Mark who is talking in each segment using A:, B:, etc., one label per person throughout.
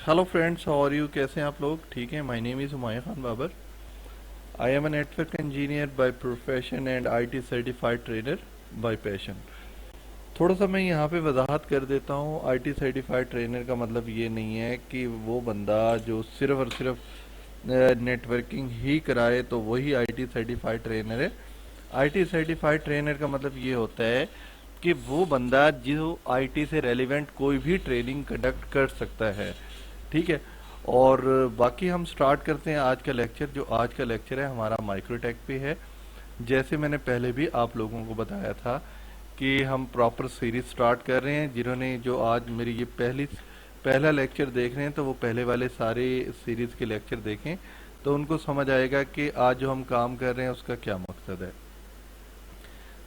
A: Hello friends, how are you? कैसे हैं आप लोग? ठीक है। My name is Humayun Khan Babar. I am a network engineer by profession and IT certified trainer by passion. थोड़ा सा मैं यहाँ पे वजाहत कर देता हूँ। आईटी सर्टिफाइड ट्रेनर का मतलब ये नहीं है कि वो बंदा जो सिर्फ और सिर्फ नेटवर्किंग ही कराए तो वही आईटी सर्टिफाइड ट्रेनर है। आईटी सर्टिफाइड ट्रेनर का मतलब ये होता है कि वो बंदा जो आईटी से रेलिवेंट कोई भी ट्रेनिंग कंडक्ट कर सकता है। ठीक है। और बाकी हम स्टार्ट करते हैं आज का लेक्चर। जो आज का लेक्चर है हमारा माइक्रोटेक पे है। जैसे मैंने पहले भी आप लोगों को बताया था कि हम प्रॉपर सीरीज स्टार्ट कर रहे हैं। जिन्होंने जो आज मेरी ये पहला लेक्चर देख रहे हैं तो वो पहले वाले सारे सीरीज के लेक्चर देखें, तो उनको समझ आएगा कि आज जो हम काम कर रहे हैं उसका क्या मकसद है।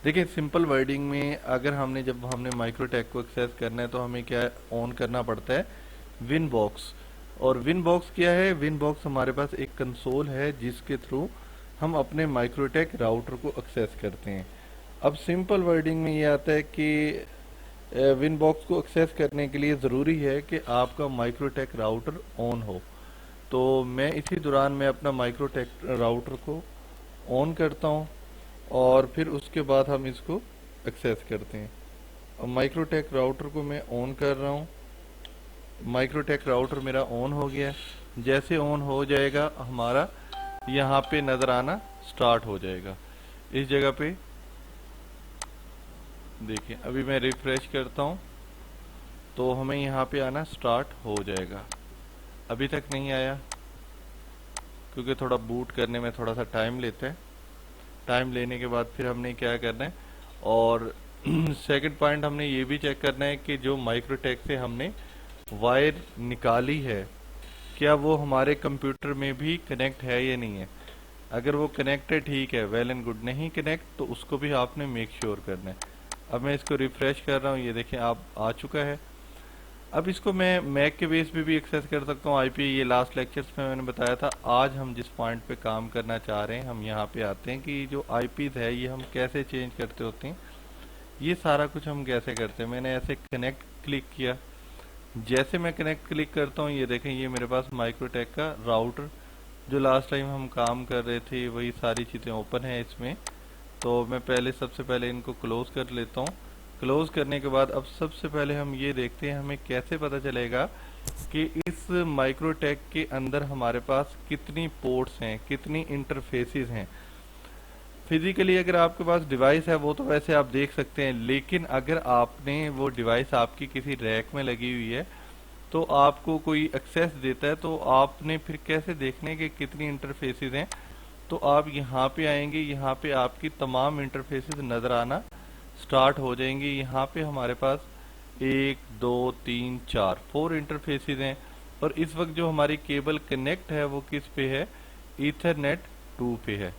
A: देखिए, सिंपल वर्डिंग में अगर जब हमने माइक्रोटेक को एक्सेस करना है तो हमें क्या ऑन करना पड़ता है? Win box. और विन बॉक्स क्या है? विन बॉक्स हमारे पास एक कंसोल है जिसके थ्रू हम अपने माइक्रोटेक राउटर को एक्सेस करते हैं। अब सिंपल वर्डिंग में ये आता है कि विन बॉक्स को एक्सेस करने के लिए ज़रूरी है कि आपका माइक्रोटेक राउटर ऑन हो। तो मैं इसी दौरान मैं अपना माइक्रोटेक राउटर को ऑन करता हूँ और फिर उसके बाद हम इसको एक्सेस करते हैं। अब माइक्रोटेक राउटर को मैं ऑन कर रहा हूँ। माइक्रोटेक राउटर मेरा ऑन हो गया है। जैसे ऑन हो जाएगा हमारा यहाँ पे नज़र आना स्टार्ट हो जाएगा। इस जगह पे देखिए, अभी मैं रिफ्रेश करता हूँ तो हमें यहाँ पे आना स्टार्ट हो जाएगा। अभी तक नहीं आया क्योंकि थोड़ा बूट करने में थोड़ा सा टाइम लेता है। टाइम लेने के बाद फिर हमने क्या करना है, और सेकंड पॉइंट हमने ये भी चेक करना है कि जो माइक्रोटेक से हमने वायर निकाली है क्या वो हमारे कंप्यूटर में भी कनेक्ट है या नहीं है। अगर वो कनेक्ट है ठीक है, वेल एंड गुड। नहीं कनेक्ट तो उसको भी आपने मेक श्योर करना है। अब मैं इसको रिफ्रेश कर रहा हूँ, ये देखें आप आ चुका है। अब इसको मैं मैक के बेस पे भी एक्सेस कर सकता हूँ आईपी। ये लास्ट लेक्चर्स में मैंने बताया था। आज हम जिस पॉइंट पे काम करना चाह रहे हैं हम यहाँ पे आते हैं कि जो आईपीज है ये हम कैसे चेंज करते होते हैं, ये सारा कुछ हम कैसे करते हैं। मैंने ऐसे कनेक्ट क्लिक किया। जैसे मैं कनेक्ट क्लिक करता हूँ ये देखें ये मेरे पास माइक्रोटेक का राउटर जो लास्ट टाइम हम काम कर रहे थे वही सारी चीज़ें ओपन है इसमें। तो मैं सबसे पहले इनको क्लोज कर लेता हूँ। क्लोज करने के बाद अब सबसे पहले हम ये देखते हैं हमें कैसे पता चलेगा कि इस माइक्रोटेक के अंदर हमारे पास कितनी पोर्ट्स हैं, कितनी इंटरफेसेस हैं। फिजिकली अगर आपके पास डिवाइस है वो तो वैसे आप देख सकते हैं, लेकिन अगर आपने वो डिवाइस आपकी किसी रैक में लगी हुई है तो आपको कोई एक्सेस देता है तो आपने फिर कैसे देखने के कितनी इंटरफेसेस हैं। तो आप यहाँ पे आएंगे, यहाँ पे आपकी तमाम इंटरफेसेस नज़र आना स्टार्ट हो जाएंगी। यहाँ पे हमारे पास 1 2 3 4 4 इंटरफेसेस हैं। और इस वक्त जो हमारी केबल कनेक्ट है वो किस पे है? ईथरनेट 2 पे है।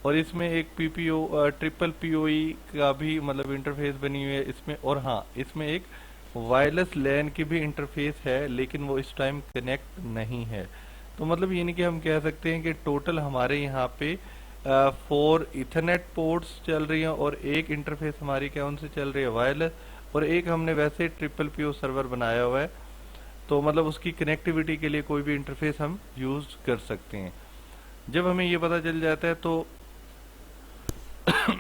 A: और इसमें एक पीपीओ ट्रिपल पीओई का भी मतलब इंटरफेस बनी हुई है इसमें। और हाँ, इसमें एक वायरलेस लैन की भी इंटरफेस है लेकिन वो इस टाइम कनेक्ट नहीं है। तो मतलब ये नहीं कि हम कह सकते हैं कि टोटल हमारे यहाँ पे 4 इथरनेट पोर्ट्स चल रही हैं और एक इंटरफेस हमारी कौन से चल रही है? वायरलेस। और एक हमने वैसे ट्रिपल पीओ सर्वर बनाया हुआ है तो मतलब उसकी कनेक्टिविटी के लिए कोई भी इंटरफेस हम यूज कर सकते हैं। जब हमें ये पता चल जाता है तो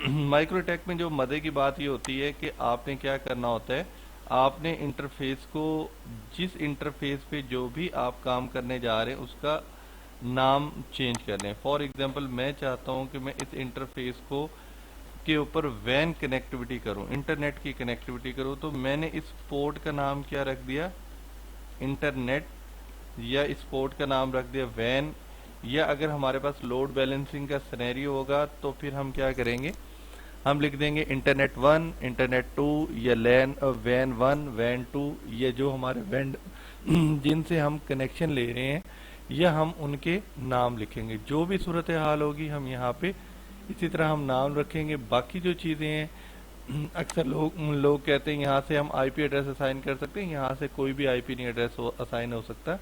A: माइक्रोटेक में जो मजे की बात ये होती है कि आपने क्या करना होता है, आपने इंटरफेस को जिस इंटरफेस पे जो भी आप काम करने जा रहे हैं उसका नाम चेंज कर लें। फॉर एग्जांपल मैं चाहता हूं कि मैं इस इंटरफेस को के ऊपर वैन कनेक्टिविटी करूं, इंटरनेट की कनेक्टिविटी करूं, तो मैंने इस पोर्ट का नाम क्या रख दिया? इंटरनेट। या इस पोर्ट का नाम रख दिया वैन। या अगर हमारे पास लोड बैलेंसिंग का सिनेरियो होगा तो फिर हम क्या करेंगे, हम लिख देंगे इंटरनेट 1, इंटरनेट 2 या लैन वैन 1, वैन 2। ये जो हमारे वैन जिनसे हम कनेक्शन ले रहे हैं या हम उनके नाम लिखेंगे। जो भी सूरत हाल होगी हम यहाँ पे इसी तरह हम नाम रखेंगे। बाकी जो चीज़ें हैं अक्सर लोग कहते हैं यहाँ से हम आईपी एड्रेस असाइन कर सकते हैं। यहाँ से कोई भी आईपी नहीं एड्रेस असाइन हो सकता।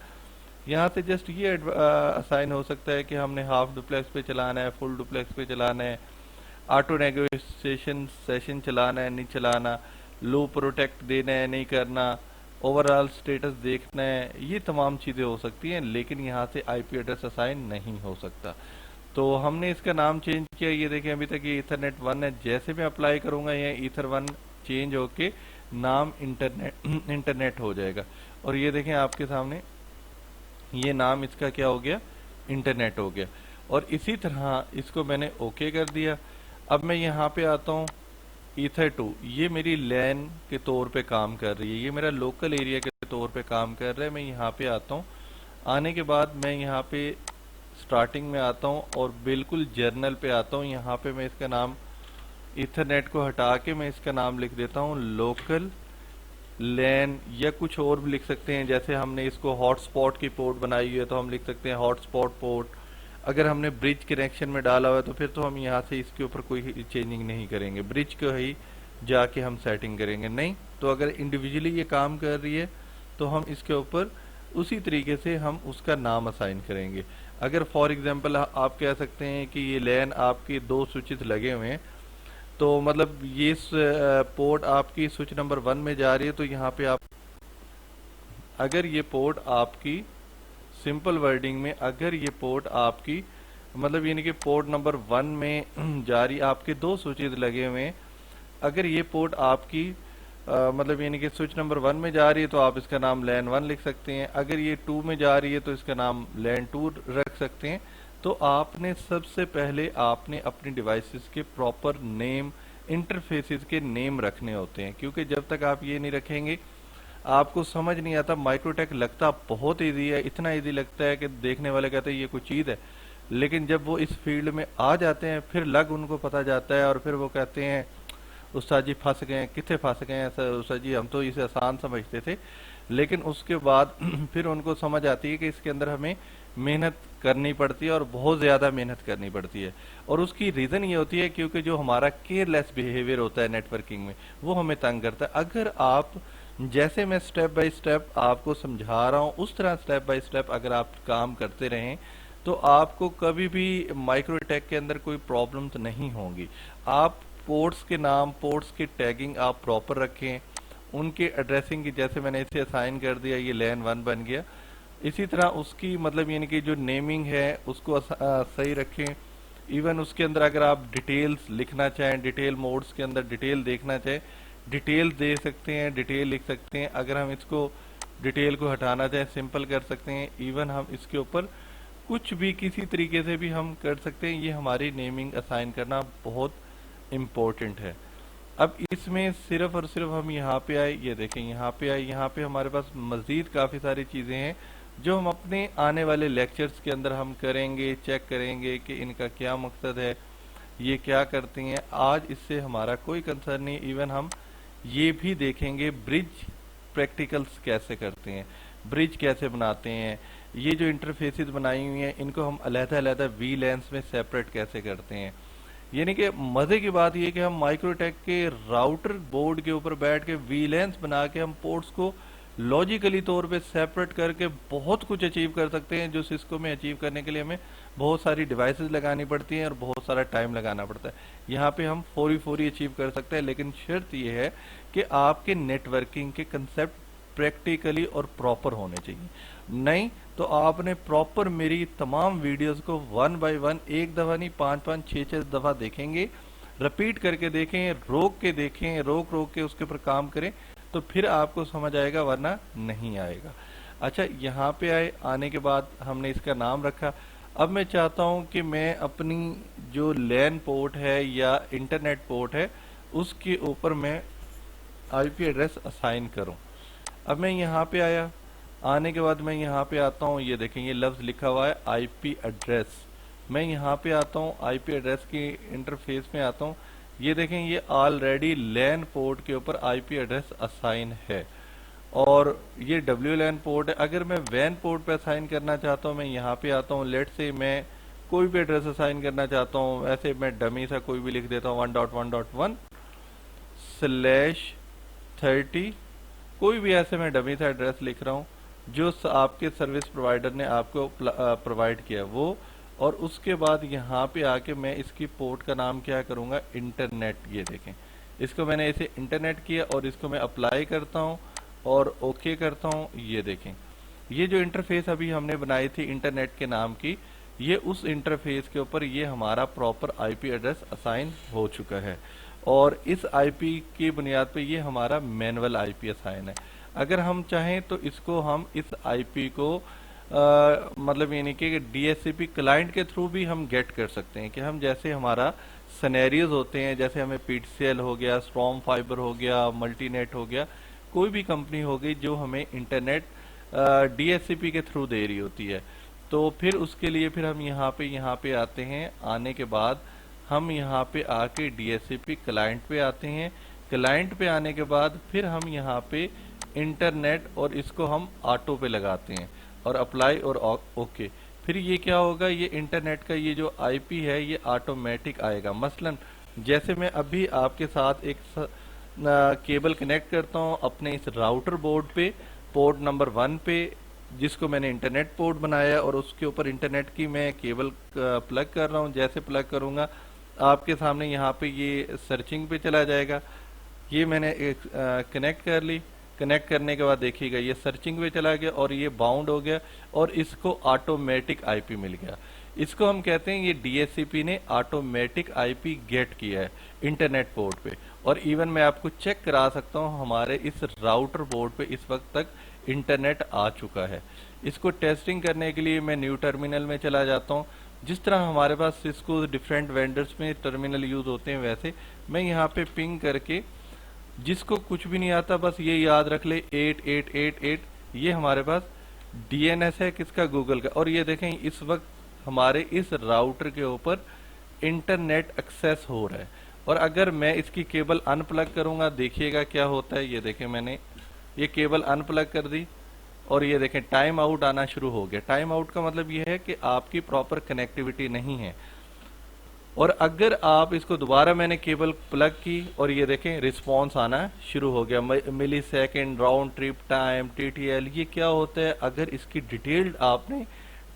A: यहाँ से जस्ट ये असाइन हो सकता है कि हमने हाफ डुप्लेक्स पे चलाना है, फुल डुप्लेक्स पे चलाना है, ऑटो नेगोशिएशन सेशन चलाना है नहीं चलाना, लो प्रोटेक्ट देना है नहीं करना, ओवरऑल स्टेटस देखना है, ये तमाम चीज़ें हो सकती हैं, लेकिन यहाँ से आईपी एड्रेस असाइन नहीं हो सकता। तो हमने इसका नाम चेंज किया, ये देखें अभी तक ये ईथरनेट 1 है। जैसे मैं अप्लाई करूंगा ये ईथर 1 चेंज होके नाम इंटरनेट हो जाएगा। और ये देखें आपके सामने ये नाम इसका क्या हो गया, इंटरनेट हो गया। और इसी तरह इसको मैंने ओके कर दिया। अब मैं यहाँ पे आता हूँ, ईथर 2 ये मेरी लैन के तौर पे काम कर रही है, ये मेरा लोकल एरिया के तौर पे काम कर रहा है। मैं यहाँ पे आता हूँ, आने के बाद मैं यहाँ पे स्टार्टिंग में आता हूँ और बिल्कुल जर्नल पे आता हूँ। यहाँ पे मैं इसका नाम ईथरनेट को हटा के मैं इसका नाम लिख देता हूँ लोकल लैन, या कुछ और भी लिख सकते हैं। जैसे हमने इसको हॉटस्पॉट की पोर्ट बनाई हुई है तो हम लिख सकते हैं हॉटस्पॉट पोर्ट। अगर हमने ब्रिज कनेक्शन में डाला हुआ है तो फिर तो हम यहाँ से इसके ऊपर कोई चेंजिंग नहीं करेंगे, ब्रिज को ही जाके हम सेटिंग करेंगे। नहीं तो अगर इंडिविजुअली ये काम कर रही है तो हम इसके ऊपर उसी तरीके से हम उसका नाम असाइन करेंगे। अगर फॉर एग्जांपल आप कह सकते हैं कि ये लैन आपके 2 स्विचेस लगे हुए हैं, तो मतलब ये पोर्ट आपकी स्विच नंबर 1 में जा रही है, तो यहाँ पे आप अगर ये पोर्ट आपकी सिंपल वर्डिंग में अगर ये पोर्ट आपकी मतलब यानी कि पोर्ट नंबर 1 में जा रही, आपके 2 स्विचेस लगे हुए हैं, अगर ये पोर्ट आपकी मतलब यानी कि स्विच नंबर 1 में जा रही है तो आप इसका नाम लैन 1 लिख सकते हैं। अगर ये 2 में जा रही है तो इसका नाम लैन 2 रख सकते हैं। तो आपने सबसे पहले आपने अपनी डिवाइसेस के प्रॉपर नेम, इंटरफेसेस के नेम रखने होते हैं, क्योंकि जब तक आप ये नहीं रखेंगे आपको समझ नहीं आता। माइक्रोटेक लगता बहुत इजी है, इतना इजी लगता है कि देखने वाले कहते हैं ये कोई चीज़ है, लेकिन जब वो इस फील्ड में आ जाते हैं फिर लग उनको पता जाता है और फिर वो कहते हैं उस्ताद जी फंस गए, कितने फंस गए हैं सर उस्ताद जी, हम तो इसे आसान समझते थे। लेकिन उसके बाद फिर उनको समझ आती है कि इसके अंदर हमें मेहनत करनी पड़ती है और बहुत ज़्यादा मेहनत करनी पड़ती है। और उसकी रीज़न ये होती है क्योंकि जो हमारा केयरलेस बिहेवियर होता है नेटवर्किंग में वो हमें तंग करता है। अगर आप जैसे मैं स्टेप बाय स्टेप आपको समझा रहा हूँ उस तरह स्टेप बाय स्टेप अगर आप काम करते रहें तो आपको कभी भी माइक्रोटेक के अंदर कोई प्रॉब्लम्स नहीं होंगी। आप पोर्ट्स के नाम, पोर्ट्स की टैगिंग आप प्रॉपर रखें, उनके एड्रेसिंग की, जैसे मैंने इसे असाइन कर दिया ये लैन 1 बन गया, इसी तरह उसकी मतलब यानी कि जो नेमिंग है उसको सही रखें। इवन उसके अंदर अगर आप डिटेल्स लिखना चाहें, डिटेल मोड्स के अंदर डिटेल देखना चाहें, डिटेल दे सकते हैं, डिटेल लिख सकते हैं। अगर हम इसको डिटेल को हटाना चाहें सिंपल कर सकते हैं। इवन हम इसके ऊपर कुछ भी किसी तरीके से भी हम कर सकते हैं। ये हमारी नेमिंग असाइन करना बहुत इम्पोर्टेंट है। अब इसमें सिर्फ और सिर्फ हम यहाँ पे आए, ये देखें यहाँ पे आए, यहाँ पे हमारे पास मजीद काफ़ी सारी चीज़ें हैं जो हम अपने आने वाले लेक्चर्स के अंदर हम करेंगे, चेक करेंगे कि इनका क्या मकसद है, ये क्या करती हैं। आज इससे हमारा कोई कंसर्न नहीं। इवन हम ये भी देखेंगे ब्रिज प्रैक्टिकल्स कैसे करते हैं, ब्रिज कैसे बनाते हैं, ये जो इंटरफेसेस बनाई हुई हैं इनको हम अलग-अलग वी लेंस में सेपरेट कैसे करते हैं। यानी कि मजे की बात ये कि हम माइक्रोटेक के राउटर बोर्ड के ऊपर बैठ के वी लेंस बना के हम पोर्ट्स को लॉजिकली तौर पे सेपरेट करके बहुत कुछ अचीव कर सकते हैं, जो सिस्को में अचीव करने के लिए हमें बहुत सारी डिवाइसेस लगानी पड़ती हैं और बहुत सारा टाइम लगाना पड़ता है। यहाँ पे हम फौरी अचीव कर सकते हैं, लेकिन शर्त यह है कि आपके नेटवर्किंग के कंसेप्ट प्रैक्टिकली और प्रॉपर होने चाहिए। नहीं तो आपने प्रॉपर मेरी तमाम वीडियोस को 1 बाय 1 एक दफ़ा नहीं 5-5 6-6 दफ़ा देखेंगे, रिपीट करके देखें, रोक के देखें, रोक के उसके ऊपर काम करें, तो फिर आपको समझ आएगा, वरना नहीं आएगा। अच्छा, यहाँ पे आने के बाद हमने इसका नाम रखा। अब मैं चाहता हूँ कि मैं अपनी जो लैन पोर्ट है या इंटरनेट पोर्ट है उसके ऊपर मैं आईपी एड्रेस असाइन करूँ। अब मैं यहाँ पे आया, आने के बाद मैं यहाँ पे आता हूँ, ये देखें ये लफ्ज़ लिखा हुआ है आईपी एड्रेस। मैं यहाँ पे आता हूँ, आईपी एड्रेस की इंटरफेस में आता हूँ, ये देखें ये ऑलरेडी लैन पोर्ट के ऊपर आईपी एड्रेस असाइन है और ये WLAN पोर्ट है। अगर मैं वैन पोर्ट पे असाइन करना चाहता हूँ, मैं यहाँ पे आता हूँ, लेट से मैं कोई भी एड्रेस असाइन करना चाहता हूँ, ऐसे मैं डमी सा कोई भी लिख देता हूँ 1.1.1/30, कोई भी ऐसे मैं डमी सा एड्रेस लिख रहा हूँ जो आपके सर्विस प्रोवाइडर ने आपको प्रोवाइड किया वो। और उसके बाद यहाँ पे आके मैं इसकी पोर्ट का नाम क्या करूँगा, इंटरनेट। ये देखें इसको मैंने इसे इंटरनेट किया और इसको मैं अप्लाई करता हूँ और ओके करता हूँ। ये देखें, ये जो इंटरफेस अभी हमने बनाई थी इंटरनेट के नाम की, ये उस इंटरफेस के ऊपर ये हमारा प्रॉपर आईपी एड्रेस असाइन हो चुका है और इस आईपी की बुनियाद पे ये हमारा मैनुअल आईपी असाइन है। अगर हम चाहें तो इसको हम इस आईपी को मतलब यानी कि डीएचसीपी क्लाइंट के थ्रू भी हम गेट कर सकते हैं कि हम जैसे हमारा सिनेरियोज होते हैं, जैसे हमें पीटीसीएल हो गया, स्ट्रॉम फाइबर हो गया, मल्टीनेट हो गया, कोई भी कंपनी हो गई जो हमें इंटरनेट डीएचसीपी के थ्रू दे रही होती है, तो फिर उसके लिए फिर हम यहाँ पे आते हैं। आने के बाद हम यहाँ पे आके डीएचसीपी क्लाइंट पे आते हैं। क्लाइंट पे आने के बाद फिर हम यहाँ पे इंटरनेट और इसको हम ऑटो पे लगाते हैं और अप्लाई और ओके। फिर ये क्या होगा, ये इंटरनेट का ये जो आईपी है ये ऑटोमेटिक आएगा। मसलन जैसे मैं अभी आपके साथ एक केबल कनेक्ट करता हूँ अपने इस राउटर बोर्ड पे, पोर्ट नंबर 1 पे, जिसको मैंने इंटरनेट पोर्ट बनाया और उसके ऊपर इंटरनेट की मैं केबल प्लग कर रहा हूँ। जैसे प्लग करूंगा आपके सामने यहाँ पे ये सर्चिंग पे चला जाएगा। ये मैंने कनेक्ट कर ली। कनेक्ट करने के बाद देखिएगा ये सर्चिंग पे चला गया और ये बाउंड हो गया और इसको ऑटोमेटिक आईपी मिल गया। इसको हम कहते हैं ये डीएचसीपी ने ऑटोमेटिक आईपी गेट किया है इंटरनेट पोर्ट पे। और इवन मैं आपको चेक करा सकता हूँ हमारे इस राउटर बोर्ड पे इस वक्त तक इंटरनेट आ चुका है। इसको टेस्टिंग करने के लिए मैं न्यू टर्मिनल में चला जाता हूँ। जिस तरह हमारे पास सिस्को डिफरेंट वेंडर्स में टर्मिनल यूज होते हैं, वैसे मैं यहाँ पे पिंग करके, जिसको कुछ भी नहीं आता बस ये याद रख ले 8888, ये हमारे पास डीएनएस है किसका, गूगल का। और ये देखें इस वक्त हमारे इस राउटर के ऊपर इंटरनेट एक्सेस हो रहा है। और अगर मैं इसकी केबल अनप्लग करूंगा, देखिएगा क्या होता है। ये देखें मैंने ये केबल अनप्लग कर दी और ये देखें टाइम आउट आना शुरू हो गया। टाइम आउट का मतलब ये है कि आपकी प्रॉपर कनेक्टिविटी नहीं है। और अगर आप इसको दोबारा मैंने केबल प्लग की और ये देखें रिस्पांस आना शुरू हो गया, millisecond, round trip time, TTL. ये क्या होता है, अगर इसकी डिटेल्ड आपने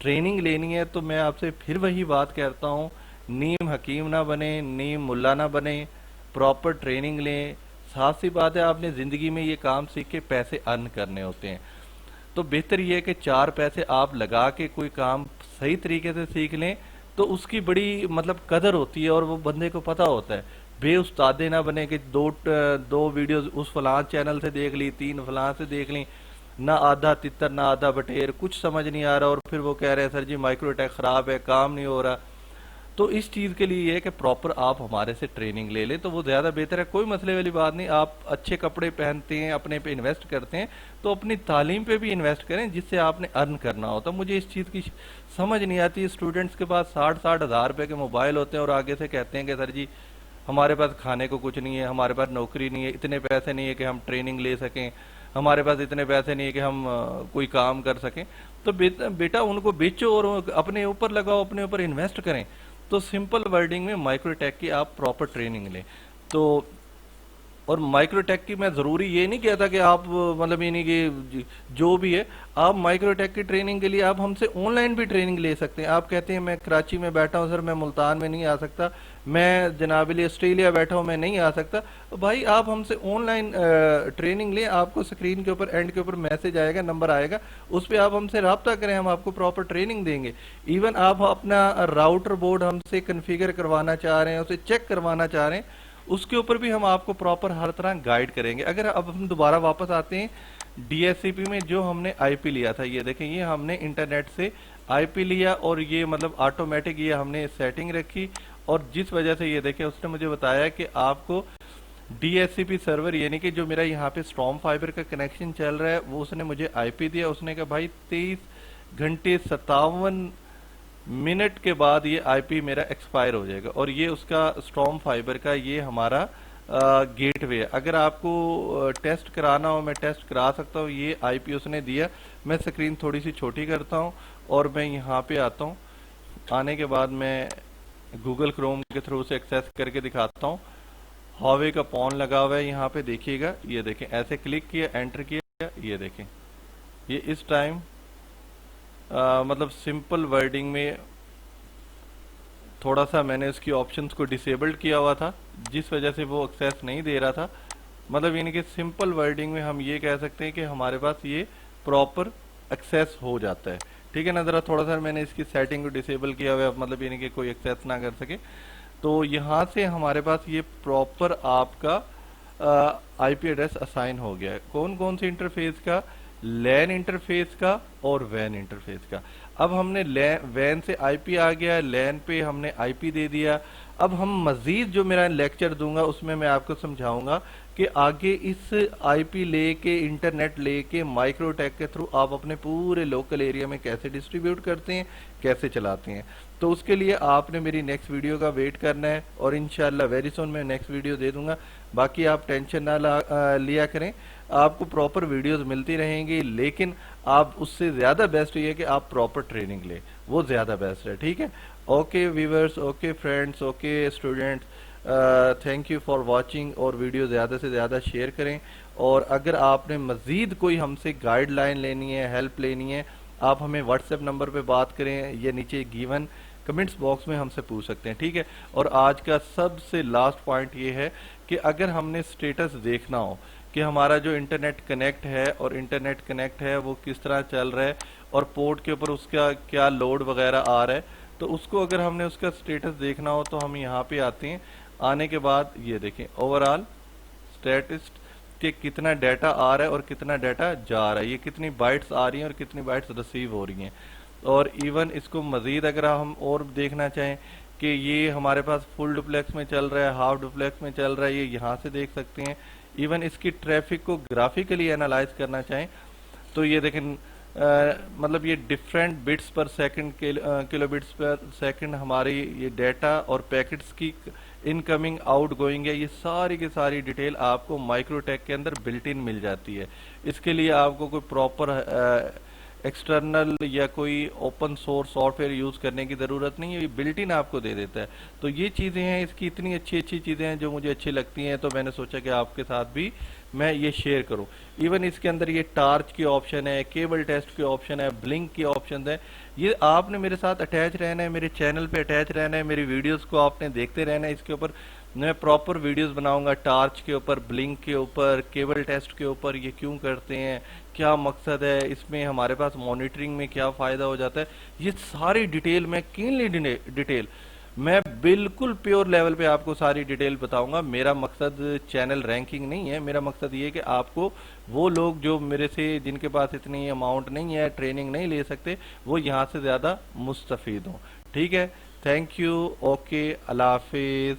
A: ट्रेनिंग लेनी है तो मैं आपसे फिर वही बात कहता हूँ, नीम हकीम ना बने, नीम मुल्ला ना बने, प्रॉपर ट्रेनिंग लें। साथ सी बात है आपने जिंदगी में ये काम सीख के पैसे अर्न करने होते हैं, तो बेहतर ये है कि 4 पैसे आप लगा के कोई काम सही तरीके से सीख लें तो उसकी बड़ी मतलब कदर होती है और वो बंदे को पता होता है। बेउस्तादे ना बने कि दो वीडियोस उस फलां चैनल से देख ली, 3 फलां से देख ली, ना आधा तितर ना आधा बटेर, कुछ समझ नहीं आ रहा और फिर वो कह रहे हैं सर जी माइक्रोटेक खराब है, काम नहीं हो रहा। तो इस चीज के लिए ये है कि प्रॉपर आप हमारे से ट्रेनिंग ले लें तो वो ज्यादा बेहतर है। कोई मसले वाली बात नहीं, आप अच्छे कपड़े पहनते हैं, अपने पे इन्वेस्ट करते हैं, तो अपनी तालीम पे भी इन्वेस्ट करें जिससे आपने अर्न करना होता। मुझे इस चीज की समझ नहीं आती, स्टूडेंट्स के पास 60-60 हजार रुपए के मोबाइल होते हैं और आगे से कहते हैं कि सर जी हमारे पास खाने को कुछ नहीं है, हमारे पास नौकरी नहीं है, इतने पैसे नहीं है कि हम ट्रेनिंग ले सकें, हमारे पास इतने पैसे नहीं है कि हम कोई काम कर सकें। तो बेटा उनको बेचो और अपने ऊपर लगाओ, अपने ऊपर इन्वेस्ट करें। तो सिंपल वर्डिंग में माइक्रोटेक की आप प्रॉपर ट्रेनिंग लें। तो और माइक्रोटेक की मैं जरूरी ये नहीं कहता कि आप मतलब ये नहीं कि जो भी है, आप माइक्रोटेक की ट्रेनिंग के लिए आप हमसे ऑनलाइन भी ट्रेनिंग ले सकते हैं। आप कहते हैं मैं कराची में बैठा हूं सर, मैं मुल्तान में नहीं आ सकता, मैं जनाबली ऑस्ट्रेलिया बैठा हूं, मैं नहीं आ सकता, तो भाई आप हमसे ऑनलाइन ट्रेनिंग लें। आपको स्क्रीन के ऊपर एंड के ऊपर मैसेज आएगा, नंबर आएगा, उस पर आप हमसे रब्ता करें, हम आपको प्रॉपर ट्रेनिंग देंगे। इवन आप अपना राउटर बोर्ड हमसे कन्फिगर करवाना चाह रहे हैं, उसे चेक करवाना चाह रहे हैं, उसके ऊपर भी हम आपको प्रॉपर हर तरह गाइड करेंगे। अगर अब हम दोबारा वापस आते हैं डीएचसीपी में, जो हमने आईपी लिया था, ये देखें ये हमने इंटरनेट से आईपी लिया और ये मतलब ऑटोमेटिक ये हमने सेटिंग रखी और जिस वजह से ये देखें उसने मुझे बताया कि आपको डीएचसीपी सर्वर यानी कि जो मेरा यहाँ पे स्ट्रॉम फाइबर का कनेक्शन चल रहा है वो उसने मुझे आईपी दिया। उसने कहा भाई 23 घंटे 57 मिनट के बाद ये आईपी मेरा एक्सपायर हो जाएगा और ये उसका स्ट्रॉम फाइबर का ये हमारा गेटवे है। अगर आपको टेस्ट कराना हो मैं टेस्ट करा सकता हूँ। ये आईपी उसने दिया। मैं स्क्रीन थोड़ी सी छोटी करता हूँ और मैं यहाँ पे आता हूँ। आने के बाद मैं गूगल क्रोम के थ्रू से एक्सेस करके दिखाता हूँ। हावे का पॉन लगा हुआ है यहाँ पे, देखिएगा, ये देखें, ऐसे क्लिक किया, एंटर किया, ये देखें, ये इस टाइम मतलब सिंपल वर्डिंग में थोड़ा सा मैंने इसकी ऑप्शंस को डिसेबल्ड किया हुआ था जिस वजह से वो एक्सेस नहीं दे रहा था। मतलब यानी कि सिंपल वर्डिंग में हम ये कह सकते हैं कि हमारे पास ये प्रॉपर एक्सेस हो जाता है। ठीक है ना, जरा थोड़ा सा मैंने इसकी सेटिंग को डिसेबल किया हुआ है, मतलब यानी कि कोई एक्सेस ना कर सके। तो यहाँ से हमारे पास ये प्रॉपर आपका आईपी एड्रेस असाइन हो गया है। कौन कौन सी इंटरफेस का? लैन इंटरफेस का और वैन इंटरफेस का। अब हमने वैन से आईपी आ गया, लैन पे हमने आईपी दे दिया। अब हम मजीद जो मेरा लेक्चर दूंगा उसमें मैं आपको समझाऊंगा कि आगे इस आईपी लेके, इंटरनेट लेके, माइक्रोटेक के थ्रू आप अपने पूरे लोकल एरिया में कैसे डिस्ट्रीब्यूट करते हैं, कैसे चलाते हैं। तो उसके लिए आपने मेरी नेक्स्ट वीडियो का वेट करना है और इंशाल्लाह वेरी सुन मैं नेक्स्ट वीडियो दे दूंगा। बाकी आप टेंशन ना लिया करें, आपको प्रॉपर वीडियोस मिलती रहेंगी, लेकिन आप उससे ज़्यादा बेस्ट ये है कि आप प्रॉपर ट्रेनिंग लें, वो ज़्यादा बेस्ट है। ठीक है, okay viewers, okay friends, okay students, thank you for watching. और वीडियो ज़्यादा से ज़्यादा शेयर करें। और अगर आपने मज़ीद कोई हमसे गाइडलाइन लेनी है, हेल्प लेनी है, आप हमें व्हाट्सएप नंबर पे बात करें या नीचे गिवन कमेंट्स बॉक्स में हमसे पूछ सकते हैं। ठीक है, और आज का सबसे लास्ट पॉइंट ये है कि अगर हमने स्टेटस देखना हो कि हमारा जो इंटरनेट कनेक्ट है और इंटरनेट कनेक्ट है वो किस तरह चल रहा है और पोर्ट के ऊपर उसका क्या लोड वगैरह आ रहा है, तो उसको अगर हमने उसका स्टेटस देखना हो तो हम यहाँ पे आते हैं। आने के बाद ये देखें ओवरऑल स्टेटस के कितना डाटा आ रहा है और कितना डाटा जा रहा है, ये कितनी बाइट्स आ रही हैं और कितनी बाइट्स रिसीव हो रही हैं। और इवन इसको मजीद अगर हम और देखना चाहें कि ये हमारे पास फुल डुप्लेक्स में चल रहा है, हाफ डुप्लेक्स में चल रहा है, ये यहाँ से देख सकते हैं। इवन इसकी ट्रैफिक को ग्राफिकली एनालाइज करना चाहें तो ये देखें, मतलब ये डिफरेंट बिट्स पर सेकंड, किलो बिट्स पर सेकंड हमारी ये डाटा और पैकेट्स की इनकमिंग आउट गोइंग है, ये सारी की सारी डिटेल आपको माइक्रोटेक के अंदर बिल्ट इन मिल जाती है। इसके लिए आपको कोई प्रॉपर एक्सटर्नल या कोई ओपन सोर्स सॉफ्टवेयर यूज करने की जरूरत नहीं है, ये बिल्ट इन आपको दे देता है। तो ये चीजें हैं, इसकी इतनी अच्छी अच्छी चीजें हैं जो मुझे अच्छी लगती हैं, तो मैंने सोचा कि आपके साथ भी मैं ये शेयर करूं। इवन इसके अंदर ये टार्च की ऑप्शन है, केबल टेस्ट की ऑप्शन है, ब्लिंक की ऑप्शन है। ये आपने मेरे साथ अटैच रहना है, मेरे चैनल पे अटैच रहना है, मेरी वीडियोस को आपने देखते रहना है। इसके ऊपर मैं प्रॉपर वीडियोस बनाऊंगा, टार्च के ऊपर, ब्लिंक के ऊपर, केबल टेस्ट के ऊपर, ये क्यों करते हैं, क्या मकसद है, इसमें हमारे पास मॉनिटरिंग में क्या फायदा हो जाता है, ये सारी डिटेल मैं क्लीनली डिटेल मैं बिल्कुल प्योर लेवल पे आपको सारी डिटेल बताऊंगा। मेरा मकसद चैनल रैंकिंग नहीं है, मेरा मकसद ये है कि आपको वो लोग जो मेरे से, जिनके पास इतनी अमाउंट नहीं है, ट्रेनिंग नहीं ले सकते, वो यहाँ से ज्यादा मुस्तफीद हों। ठीक है, thank you, okay, Allah Hafiz.